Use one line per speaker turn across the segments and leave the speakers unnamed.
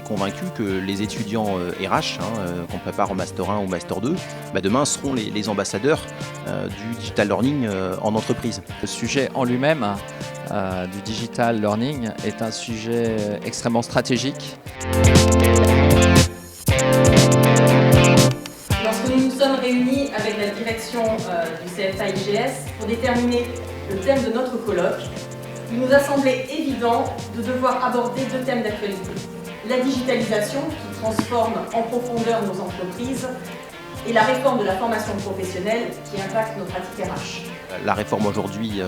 Convaincu que les étudiants RH qu'on prépare au Master 1 ou Master 2, demain seront les ambassadeurs du digital learning en entreprise.
Le sujet en lui-même du digital learning est un sujet extrêmement stratégique.
Lorsque nous nous sommes réunis avec la direction du CFA-IGS pour déterminer le thème de notre colloque, il nous a semblé évident de devoir aborder deux thèmes d'actualité. La digitalisation qui transforme en profondeur nos entreprises et la réforme de la formation professionnelle qui impacte nos pratiques RH.
La réforme aujourd'hui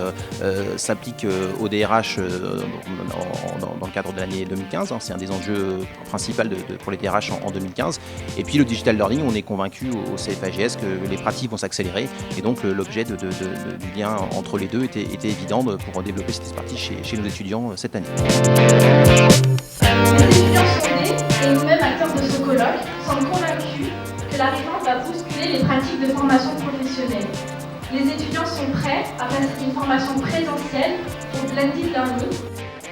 s'applique au DRH dans le cadre de l'année 2015. C'est un des enjeux principaux pour les DRH en 2015. Et puis le digital learning, on est convaincu au CFA-IGS que les pratiques vont s'accélérer. Et donc l'objet du lien entre les deux était évident pour développer cette expertise chez nos étudiants cette année.
Les étudiants sondés et nous-mêmes acteurs de ce colloque sommes convaincus que la réforme va bousculer les pratiques de formation professionnelle. Les étudiants sont prêts à passer une formation présentielle au blended learning.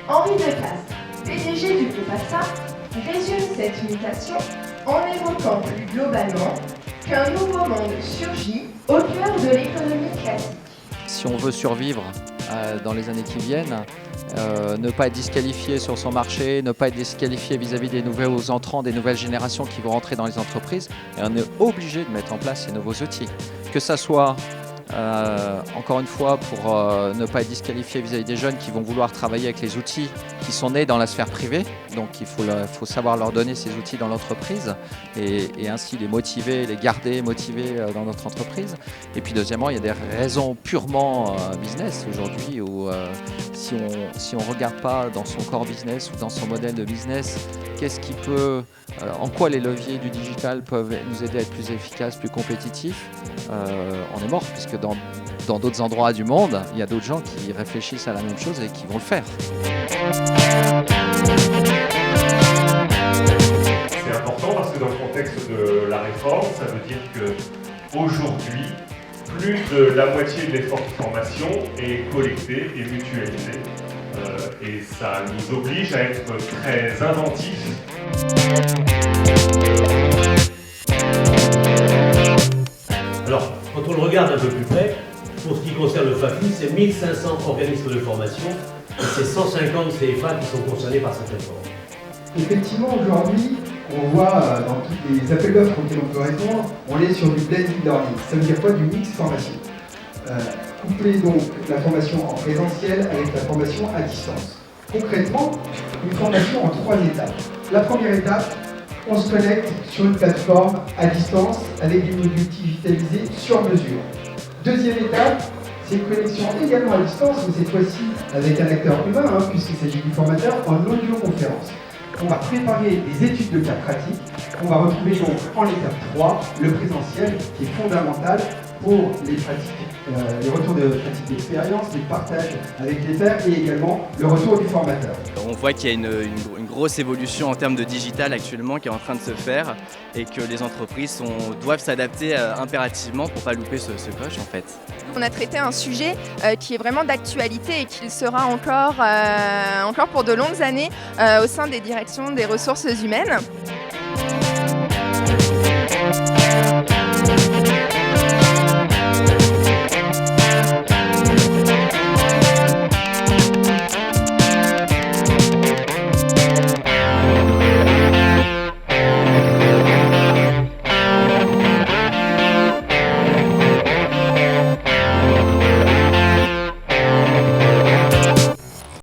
Henri Decaze, PDG du groupe AXA, résume cette mutation en évoquant plus globalement qu'un nouveau monde surgit au cœur de l'économie classique.
Si on veut survivre dans les années qui viennent, ne pas être disqualifié sur son marché, ne pas être disqualifié vis-à-vis des nouveaux entrants, des nouvelles générations qui vont rentrer dans les entreprises, et on est obligé de mettre en place ces nouveaux outils. Que ça soit encore une fois pour ne pas être disqualifié vis-à-vis des jeunes qui vont vouloir travailler avec les outils qui sont nés dans la sphère privée, donc il faut savoir leur donner ces outils dans l'entreprise et ainsi les motiver, les garder motivés dans notre entreprise. Et puis deuxièmement, il y a des raisons purement business aujourd'hui où si on ne regarde pas dans son core business ou dans son modèle de business, qu'est-ce qui peut, en quoi les leviers du digital peuvent nous aider à être plus efficaces, plus compétitifs, on est mort, puisque dans d'autres endroits du monde, il y a d'autres gens qui réfléchissent à la même chose et qui vont le faire.
C'est important parce que dans le contexte de la réforme, ça veut dire qu'aujourd'hui, plus de la moitié de l'effort de formation est collecté et mutualisé. Et ça nous oblige à être très inventifs.
Alors, quand on le regarde un peu plus près, pour ce qui concerne le FAFI, c'est 1500 organismes de formation et c'est 150 CFA qui sont concernés par cette réforme.
Effectivement, aujourd'hui, on voit dans tous les appels d'offres auxquels on peut répondre, on est sur du blended learning. Ça veut dire quoi? Du mix formation. Coupler donc la formation en présentiel avec la formation à distance. Concrètement, une formation en 3 étapes. La première étape, on se connecte sur une plateforme à distance avec des modules digitalisés sur mesure. Deuxième étape, c'est une connexion également à distance, mais cette fois-ci avec un acteur humain, puisqu'il s'agit du formateur, en audioconférence. On va préparer des études de cas pratiques. On va retrouver donc en l'étape 3 le présentiel qui est fondamental pour les pratiques, les retours de pratiques d'expérience, les partages avec les pairs et également le retour du formateur.
On voit qu'il y a une grosse évolution en termes de digital actuellement qui est en train de se faire et que les entreprises doivent s'adapter impérativement pour ne pas louper ce coche en fait.
On a traité un sujet qui est vraiment d'actualité et qui le sera encore pour de longues années au sein des directions des ressources humaines.